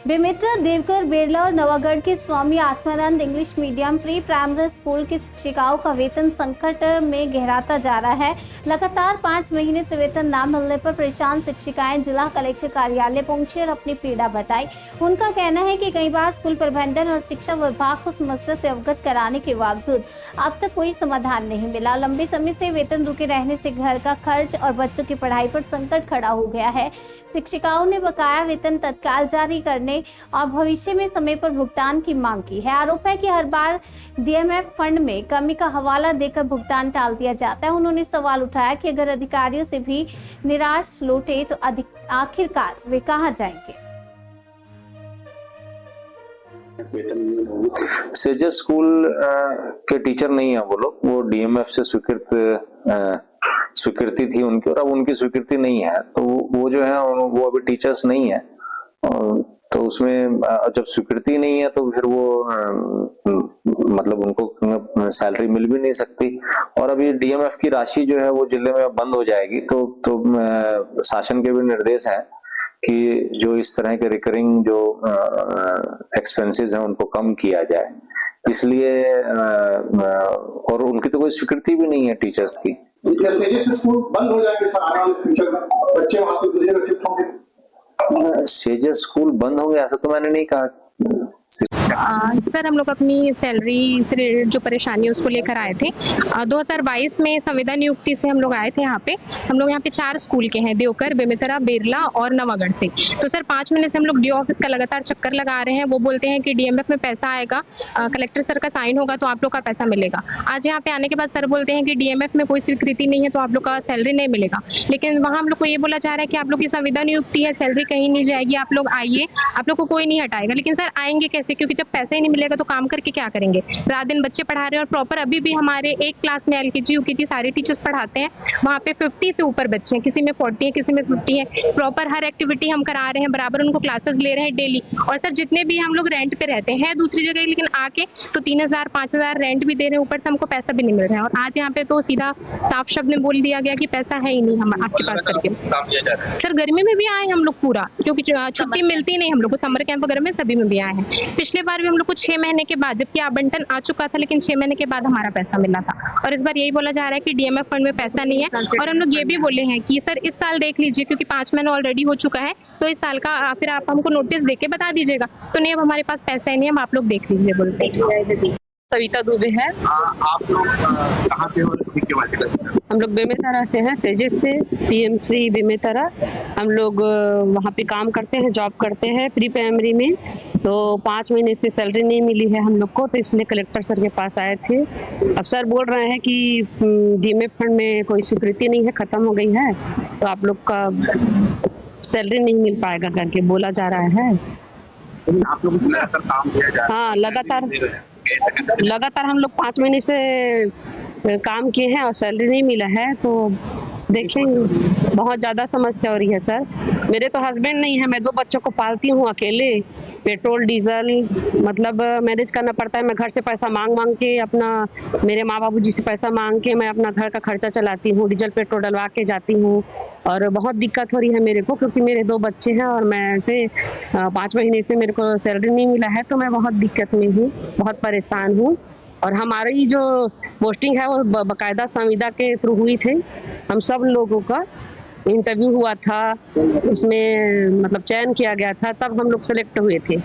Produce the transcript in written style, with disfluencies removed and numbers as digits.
बेमेतरा, देवकर, बेरला और नवागढ़ के Swami Atmanand English medium pre primary school की शिक्षिकाओं का वेतन संकट में गहराता जा रहा है। लगातार 5 महीने से वेतन न मिलने पर परेशान शिक्षिकाएं जिला कलेक्टर कार्यालय पहुंची और अपनी पीड़ा बताई। उनका कहना है कि कई बार स्कूल प्रबंधन और शिक्षा विभाग को समस्या से अवगत कराने के बावजूद अब तक कोई समाधान नहीं मिला। लंबे समय से वेतन रुके रहने से घर का खर्च और बच्चों की पढ़ाई पर संकट खड़ा हो गया है। शिक्षिकाओं ने बकाया वेतन तत्काल जारी करने और भविष्य में समय पर भुगतान की मांग की है। आरोप है कि हर बार डीएमएफ फंड में कमी का हवाला देकर भुगतान टाल दिया जाता है। उन्होंने सवाल उठाया कि अगर अधिकारियों से भी निराश लौटे तो आखिरकार वे कहां जाएंगे। सेजस स्कूल के टीचर नहीं है वो लोग, वो डीएमएफ से स्वीकृति थी उनकी और अब उनकी स्वीकृति नहीं है, तो वो जो है वो अभी टीचर्स नहीं है। तो उसमें जब स्वीकृति नहीं है तो फिर वो मतलब उनको सैलरी मिल भी नहीं सकती। और अभी डीएमएफ की राशि जो है वो जिले में बंद हो जाएगी। तो शासन के भी निर्देश है कि जो इस तरह के रिकरिंग जो एक्सपेंसेस हैं उनको कम किया जाए, इसलिए और उनकी तो कोई स्वीकृति भी नहीं है टीचर्स की। स्कूल बंद हो जाएंगे सर, आने वाले फ्यूचर में बच्चे वहां से गुजरेंगे, शिफ्ट होंगे। सेजस स्कूल बंद होंगे ऐसा तो मैंने नहीं कहा। सर हम लोग अपनी सैलरी से जो परेशानी है उसको लेकर आए थे। 2022 में संविदा नियुक्ति से हम लोग आए थे यहाँ पे। हम लोग यहाँ पे 4 स्कूल के हैं, देवकर, बेमेतरा, बेरला और नवागढ़ से। तो सर 5 महीने से हम लोग डीओ ऑफिस का लगातार चक्कर लगा रहे हैं। वो बोलते हैं कि डीएमएफ में पैसा आएगा, कलेक्टर सर का साइन होगा तो आप लोग का पैसा मिलेगा। आज यहाँ पे आने के बाद सर बोलते हैं कि डीएमएफ में कोई स्वीकृति नहीं है तो आप लोग का सैलरी नहीं मिलेगा। लेकिन वहाँ हम लोग को ये बोला जा रहा है कि आप लोग की संविदा नियुक्ति है, सैलरी कहीं नहीं जाएगी, आप लोग आइए, आप लोग को कोई नहीं हटाएगा। लेकिन सर आएंगे कैसे, क्योंकि जब पैसा ही नहीं मिलेगा तो काम करके क्या करेंगे। रात दिन बच्चे पढ़ा रहे हैं और प्रॉपर अभी भी हमारे एक क्लास में एलकेजी यूकेजी सारे टीचर्स पढ़ाते हैं, वहाँ पे 50 से ऊपर बच्चे हैं, किसी में 40 है, किसी में 50 है। प्रॉपर हर एक्टिविटी हम करा रहे हैं, बराबर उनको क्लासेस ले रहे हैं डेली। और सर जितने भी हम लोग रेंट पे रहते हैं दूसरी जगह, लेकिन आके तो 3000 5000 रेंट भी दे रहे हैं, ऊपर से हमको पैसा भी नहीं मिल रहा है। और आज यहाँ पे तो सीधा साफ शब्द में बोल दिया गया कि पैसा है ही नहीं हम आपके पास करके। सर गर्मी में भी आए हम लोग पूरा, क्योंकि छुट्टी मिलती नहीं हम लोग को, समर कैंप वगैरह में सभी में भी आए हैं। पिछले बार भी हम लोग को 6 महीने के बाद, जबकि आवंटन आ चुका था, लेकिन 6 महीने के बाद हमारा पैसा मिला था। और इस बार यही बोला जा रहा है कि डीएमएफ फंड में पैसा नहीं है। और हम लोग ये भी बोले हैं कि सर इस साल देख लीजिए, क्योंकि 5 महीना ऑलरेडी हो चुका है, तो इस साल का फिर आप हमको नोटिस देके बता दीजिएगा। तो नहीं, अब हमारे पास पैसा ही नहीं है, आप लोग देख लीजिए बोलते हैं। सविता दुबे है। आप लोग कहाँ पे हो? हम लोग बेमेतरा से हैं, सेजेस से, पीएमसी बेमेतरा। हम लोग वहाँ पे काम करते हैं, जॉब करते हैं प्री प्राइमरी में। तो 5 महीने से सैलरी नहीं मिली है हम लोग को, तो इसलिए कलेक्टर सर के पास आए थे। अब सर बोल रहे हैं कि डीएमएफ फंड में कोई स्वीकृति नहीं है, खत्म हो गई है, तो आप लोग का सैलरी नहीं मिल पाएगा करके बोला जा रहा है। आप लोग लगातार काम किया जा रहा है? हाँ, लगातार हम लोग 5 महीने से काम किए हैं और सैलरी नहीं मिला है। तो देखेंगे, बहुत ज़्यादा समस्या हो रही है सर। मेरे तो हस्बैंड नहीं है, मैं 2 बच्चों को पालती हूँ अकेले। पेट्रोल डीजल मतलब मैनेज करना पड़ता है। मैं घर से पैसा मांग के अपना, मेरे माँ बाबू जी से पैसा मांग के मैं अपना घर का खर्चा चलाती हूँ, डीजल पेट्रोल डलवा के जाती हूँ। और बहुत दिक्कत हो रही है मेरे को, क्योंकि मेरे 2 बच्चे हैं और मैं से 5 महीने से मेरे को सैलरी नहीं मिला है, तो मैं बहुत दिक्कत में हूँ, बहुत परेशान हूँ। और हमारी जो पोस्टिंग है वो बाकायदा संविदा के थ्रू हुई थी। हम सब लोगों का इंटरव्यू हुआ था, उसमें मतलब चयन किया गया था, तब हम लोग सेलेक्ट हुए थे।